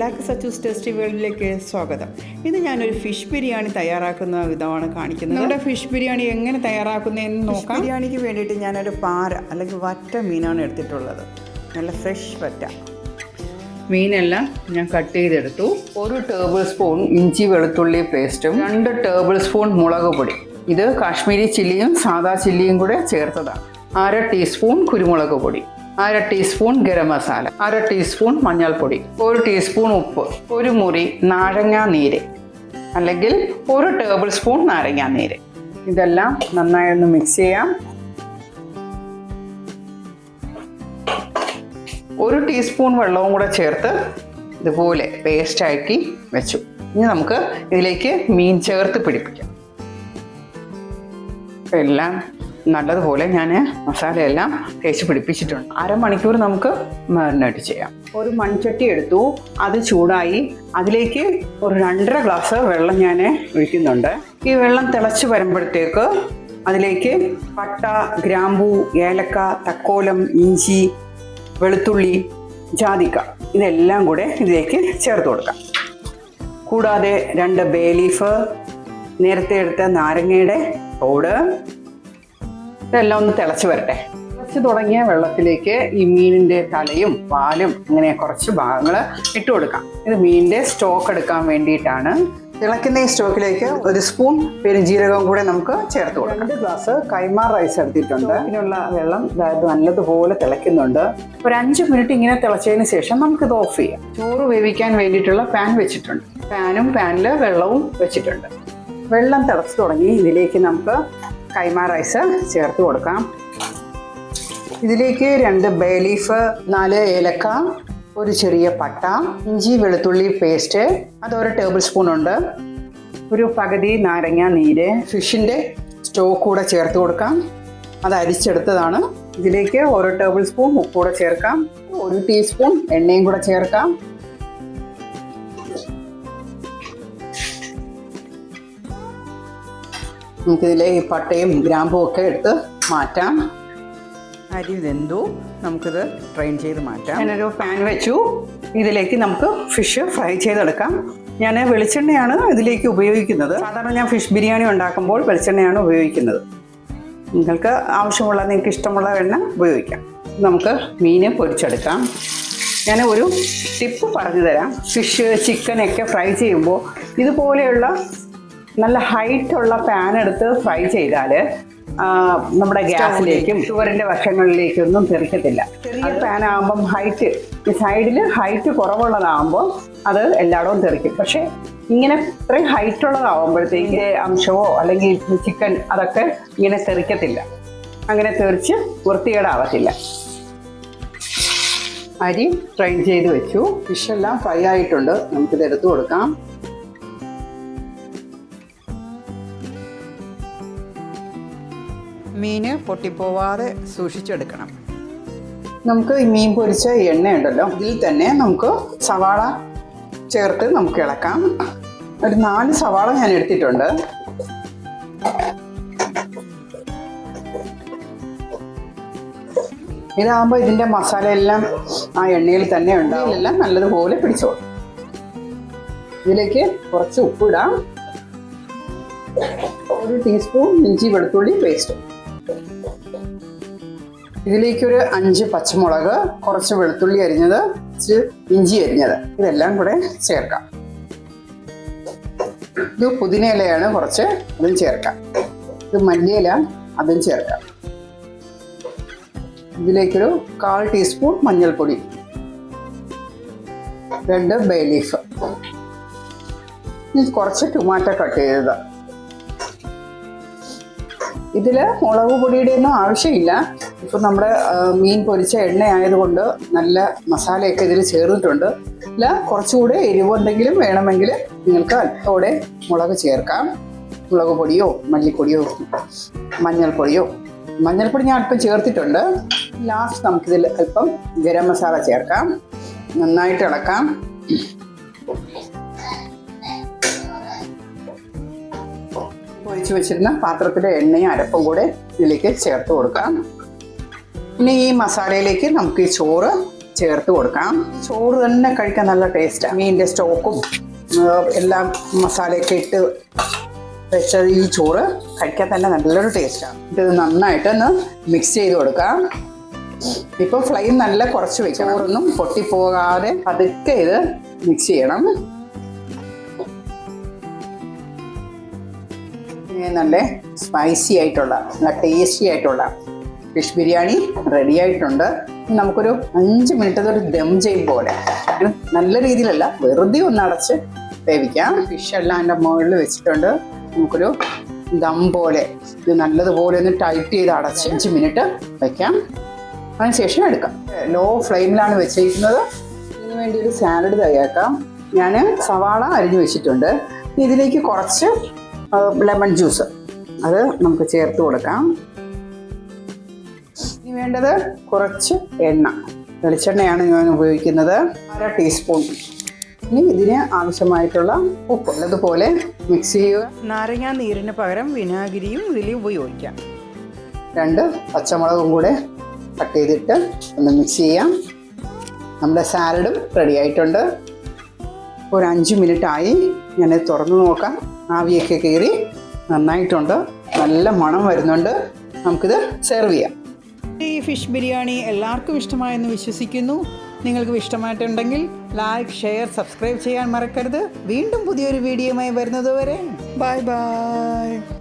എല്ലാവർക്കും സച്ചൂസ് ടേസ്റ്റി വേൾഡിലേക്ക് സ്വാഗതം. ഇന്ന് ഞാനൊരു ഫിഷ് ബിരിയാണി തയ്യാറാക്കുന്ന വിധമാണ് കാണിക്കുന്നത്. നമ്മുടെ ഫിഷ് ബിരിയാണി എങ്ങനെ തയ്യാറാക്കുന്നതെന്ന് നോക്കാം. ബിരിയാണിക്ക് വേണ്ടിയിട്ട് ഞാനൊരു പാര അല്ലെങ്കിൽ വറ്റ മീനാണ് എടുത്തിട്ടുള്ളത്. നല്ല ഫ്രഷ് വറ്റ മീനെല്ലാം ഞാൻ കട്ട് ചെയ്തെടുത്തു. 1 ടേബിൾ സ്പൂൺ ഇഞ്ചി വെളുത്തുള്ളി പേസ്റ്റും 2 ടേബിൾ സ്പൂൺ മുളക് പൊടി. ഇത് കാശ്മീരി ചില്ലിയും സാദാ ചില്ലിയും കൂടെ ചേർത്തതാണ്. 1/2 ടീസ്പൂൺ കുരുമുളക് പൊടി, 1/2 ടീസ്പൂൺ ഗരം മസാല, 1/2 ടീസ്പൂൺ മഞ്ഞൾപ്പൊടി, 1 ടീസ്പൂൺ ഉപ്പ്, 1 മുറി നാരങ്ങാ നീര് അല്ലെങ്കിൽ 1 ടേബിൾ സ്പൂൺ നാരങ്ങാ നീര്. ഇതെല്ലാം നന്നായി ഒന്ന് മിക്സ് ചെയ്യാം. 1 ടീസ്പൂൺ വെള്ളവും കൂടെ ചേർത്ത് ഇതുപോലെ പേസ്റ്റാക്കി വെച്ചു. ഇനി നമുക്ക് ഇതിലേക്ക് മീൻ ചേർത്ത് പിടിപ്പിക്കാം. എല്ലാം നല്ലതുപോലെ ഞാൻ മസാലയെല്ലാം തേച്ച് പിടിപ്പിച്ചിട്ടുണ്ട്. അരമണിക്കൂർ നമുക്ക് മാരിനേറ്റ് ചെയ്യാം. ഒരു മൺചട്ടി എടുത്തു, അത് ചൂടായി. അതിലേക്ക് ഒരു 2.5 ഗ്ലാസ് വെള്ളം ഞാൻ ഒഴിക്കുന്നുണ്ട്. ഈ വെള്ളം തിളച്ച് വരുമ്പോഴത്തേക്ക് അതിലേക്ക് പട്ട, ഗ്രാമ്പൂ, ഏലക്ക, തക്കോലം, ഇഞ്ചി, വെളുത്തുള്ളി, ജാതിക്ക ഇതെല്ലാം കൂടെ ഇതിലേക്ക് ചേർത്ത് കൊടുക്കാം. കൂടാതെ 2 ബേ ലീഫ്, നേരത്തെ എടുത്ത നാരങ്ങയുടെ തോട്, ഇതെല്ലാം ഒന്ന് തിളച്ച് വരട്ടെ. തിളച്ച് തുടങ്ങിയ വെള്ളത്തിലേക്ക് ഈ മീനിൻ്റെ തലയും വാലും അങ്ങനെ കുറച്ച് ഭാഗങ്ങൾ ഇട്ട് കൊടുക്കാം. ഇത് മീനിൻ്റെ സ്റ്റോക്ക് എടുക്കാൻ വേണ്ടിയിട്ടാണ്. തിളയ്ക്കുന്ന ഈ സ്റ്റോക്കിലേക്ക് 1 സ്പൂൺ പെരുംജീരകം കൂടെ നമുക്ക് ചേർത്ത് കൊടുക്കാം. 2 ഗ്ലാസ് കൈമാ റൈസ് എടുത്തിട്ടുണ്ട്. ഇതിനുള്ള വെള്ളം നല്ലതുപോലെ തിളയ്ക്കുന്നുണ്ട്. ഒരു 5 മിനിറ്റ് ഇങ്ങനെ തിളച്ചതിന് ശേഷം നമുക്കിത് ഓഫ് ചെയ്യാം. ചോറ് വേവിക്കാൻ വേണ്ടിയിട്ടുള്ള പാൻ വെച്ചിട്ടുണ്ട്. പാനിൽ വെള്ളവും വെച്ചിട്ടുണ്ട്. വെള്ളം തിളച്ച് തുടങ്ങി. ഇതിലേക്ക് നമുക്ക് കൈമാ റൈസ് ചേർത്ത് കൊടുക്കാം. ഇതിലേക്ക് 2 ബേ ലീഫ്, 4 ഏലക്ക, ഒരു ചെറിയ പട്ട, ഇഞ്ചി വെളുത്തുള്ളി പേസ്റ്റ്, അത് 1 ടേബിൾ സ്പൂൺ ഉണ്ട്, ഒരു പകുതി നാരങ്ങ നീര്, ഫിഷിൻ്റെ സ്റ്റോക്ക് കൂടെ ചേർത്ത് കൊടുക്കാം. അത് അരിച്ചെടുത്തതാണ്. ഇതിലേക്ക് 1 ടേബിൾ സ്പൂൺ ഉപ്പ് കൂടെ ചേർക്കാം. 1 ടീസ്പൂൺ എണ്ണയും കൂടെ ചേർക്കാം. നമുക്കിതിലെ ഈ പട്ടയും ഗ്രാമ്പും ഒക്കെ എടുത്ത് മാറ്റാം. അരി വെന്തു, നമുക്കിത് ഡ്രെയിൻ ചെയ്ത് മാറ്റാം. ഞാനൊരു പാൻ വെച്ചു. ഇതിലേക്ക് നമുക്ക് ഫിഷ് ഫ്രൈ ചെയ്തെടുക്കാം. ഞാൻ വെളിച്ചെണ്ണയാണ് ഇതിലേക്ക് ഉപയോഗിക്കുന്നത്. സാധാരണ ഞാൻ ഫിഷ് ബിരിയാണി ഉണ്ടാക്കുമ്പോൾ വെളിച്ചെണ്ണയാണ് ഉപയോഗിക്കുന്നത്. നിങ്ങൾക്ക് നിങ്ങൾക്ക് ഇഷ്ടമുള്ള എണ്ണ ഉപയോഗിക്കാം. നമുക്ക് മീൻ പൊരിച്ചെടുക്കാം. ഞാൻ ഒരു ടിപ്പ് പറഞ്ഞു തരാം. ഫിഷ്, ചിക്കനൊക്കെ ഫ്രൈ ചെയ്യുമ്പോൾ ഇതുപോലെയുള്ള നല്ല ഹൈറ്റുള്ള പാൻ എടുത്ത് ഫ്രൈ ചെയ്താൽ നമ്മുടെ ഗ്യാസിലേക്കും ഷുഗറിൻ്റെ വശങ്ങളിലേക്കൊന്നും തെറിക്കത്തില്ല. ചെറിയ പാൻ ആകുമ്പം സൈഡിൽ ഹൈറ്റ് കുറവുള്ളതാകുമ്പോൾ അത് എല്ലായിടവും തെറിക്കും. പക്ഷേ ഇങ്ങനെ ഇത്രയും ഹൈറ്റുള്ളതാകുമ്പോഴത്തേക്ക് അംശമോ അല്ലെങ്കിൽ ചിക്കൻ അതൊക്കെ ഇങ്ങനെ തെറിക്കത്തില്ല. അങ്ങനെ തെറിച്ച് വൃത്തികേടാവത്തില്ല. അരി ഫ്രൈ ചെയ്ത് വെച്ചു. ഫിഷെല്ലാം ഫ്രൈ ആയിട്ടുണ്ട്. നമുക്കിത് എടുത്തു കൊടുക്കാം. മീൻ പൊട്ടിപ്പോവാതെ സൂക്ഷിച്ചെടുക്കണം. നമുക്ക് ഈ മീൻ പൊരിച്ച എണ്ണയുണ്ടല്ലോ, ഇതിൽ തന്നെ നമുക്ക് സവാള ചേർത്ത് നമുക്ക് ഇളക്കാം. ഒരു 4 സവാള ഞാൻ എടുത്തിട്ടുണ്ട്. ഇതാകുമ്പോൾ ഇതിൻ്റെ മസാല എല്ലാം ആ എണ്ണയിൽ തന്നെ ഉണ്ടാവും. എല്ലാം നല്ലതുപോലെ പിടിച്ചോളും. ഇതിലേക്ക് കുറച്ച് ഉപ്പിടാം. 1 ടീസ്പൂൺ ഇഞ്ചി വെളുത്തുള്ളി പേസ്റ്റ്. ഇതിലേക്കൊരു 5 പച്ചമുളക്, കുറച്ച് വെളുത്തുള്ളി അരിഞ്ഞത്, കുറച്ച് ഇഞ്ചി അരിഞ്ഞത്, ഇതെല്ലാം കൂടെ ചേർക്കാം. ഇത് പുതിന ഇലയാണ്, കുറച്ച് അതും ചേർക്കാം. ഇത് മല്ലിയില, അതും ചേർക്കാം. ഇതിലേക്കൊരു 1/4 ടീസ്പൂൺ മഞ്ഞൾപ്പൊടി, 2 ബേ ലീഫ്, കുറച്ച് ടൊമാറ്റോ കട്ട് ചെയ്തത്. ഇതിൽ മുളക് പൊടിയുടെ ഒന്നും ആവശ്യമില്ല. ഇപ്പം നമ്മുടെ മീൻ പൊരിച്ച എണ്ണ ആയതുകൊണ്ട് നല്ല മസാലയൊക്കെ ഇതിൽ ചേർന്നിട്ടുണ്ട്. ഇല്ല, കുറച്ചുകൂടെ എരിവ് എന്തെങ്കിലും വേണമെങ്കിൽ നിങ്ങൾക്ക് അല്പത്തോടെ മുളക് ചേർക്കാം. മുളക് പൊടിയോ മല്ലിപ്പൊടിയോ മഞ്ഞൾപ്പൊടിയോ. മഞ്ഞൾപ്പൊടി ഞാൻ അല്പം ചേർത്തിട്ടുണ്ട്. ലാസ്റ്റ് നമുക്കിതിൽ അല്പം ഗരം മസാല ചേർക്കാം. നന്നായിട്ട് ഇളക്കാം. പൊരിച്ച് വെച്ചിരുന്ന പാത്രത്തിലെ എണ്ണയും അരപ്പും കൂടെ ഇതിലേക്ക് ചേർത്ത് കൊടുക്കാം. പിന്നെ ഈ മസാലയിലേക്ക് നമുക്ക് ഈ ചോറ് ചേർത്ത് കൊടുക്കാം. ചോറ് തന്നെ കഴിക്കാൻ നല്ല ടേസ്റ്റാണ്. മീനിൻ്റെ സ്റ്റോക്കും എല്ലാം മസാലയൊക്കെ ഇട്ട് വെച്ച ഈ ചോറ് കഴിക്കാൻ തന്നെ നല്ലൊരു ടേസ്റ്റാണ്. ഇത് നന്നായിട്ടൊന്ന് മിക്സ് ചെയ്ത് കൊടുക്കാം. ഇപ്പോൾ ഫ്ലെയിം നല്ല കുറച്ച് വെക്കണം. ചോറൊന്നും പൊട്ടിപ്പോകാതെ പതുക്കെ ഇത് മിക്സ് ചെയ്യണം. നല്ല സ്പൈസി ആയിട്ടുള്ള നല്ല ടേസ്റ്റി ആയിട്ടുള്ള ഫിഷ് ബിരിയാണി റെഡി ആയിട്ടുണ്ട്. നമുക്കൊരു 5 മിനിറ്റ് ഒരു ദം ചെയ്യും പോലെ, നല്ല രീതിയിലല്ല, വെറുതെ ഒന്ന് അടച്ച് വേവിക്കാം. ഫിഷ് എല്ലാം അതിൻ്റെ മുകളിൽ വെച്ചിട്ടുണ്ട്. നമുക്കൊരു ദം പോലെ ഇത് നല്ലതുപോലെ ഒന്ന് ടൈറ്റ് ചെയ്ത് അടച്ച് 5 മിനിറ്റ് വയ്ക്കാം. അതിനുശേഷം എടുക്കാം. ലോ ഫ്ലെയിമിലാണ് വെച്ചിരിക്കുന്നത്. ഇതിന് വേണ്ടി ഒരു സാലഡ് തയ്യാറാക്കാം. ഞാൻ സവാള അരിഞ്ഞു വെച്ചിട്ടുണ്ട്. ഇതിലേക്ക് കുറച്ച് ലെമൺ ജ്യൂസ് അത് നമുക്ക് ചേർത്ത് കൊടുക്കാം. ഇനി വേണ്ടത് കുറച്ച് എണ്ണ, വെളിച്ചെണ്ണയാണ് ഞാൻ ഉപയോഗിക്കുന്നത്, 1/2 ടീസ്പൂൺ. ഇനി ഇതിന് ആവശ്യമായിട്ടുള്ള ഉപ്പ് ഉള്ളതുപോലെ മിക്സ് ചെയ്യുക. നാരങ്ങാ നീരിന് പകരം വിനാഗിരിയും ഇതിൽ ഉപയോഗിക്കാം. 2 പച്ചമുളകും കൂടെ കട്ട് ചെയ്തിട്ട് ഒന്ന് മിക്സ് ചെയ്യാം. നമ്മുടെ സാലഡും റെഡി ആയിട്ടുണ്ട്. ഒരു 5 മിനിറ്റായി. ഞാനത് തുറന്ന് നോക്കാം. ആവിയൊക്കെ കയറി നന്നായിട്ടുണ്ട്. നല്ല മണം വരുന്നുണ്ട്. നമുക്കിത് സെർവ് ചെയ്യാം. ഈ ഫിഷ് ബിരിയാണി എല്ലാവർക്കും ഇഷ്ടമായെന്ന് വിശ്വസിക്കുന്നു. നിങ്ങൾക്ക് ഇഷ്ടമായിട്ടുണ്ടെങ്കിൽ ലൈക്ക്, ഷെയർ, സബ്സ്ക്രൈബ് ചെയ്യാൻ മറക്കരുത്. വീണ്ടും പുതിയൊരു വീഡിയോയുമായി വരുന്നത് വരെ ബൈ ബൈ.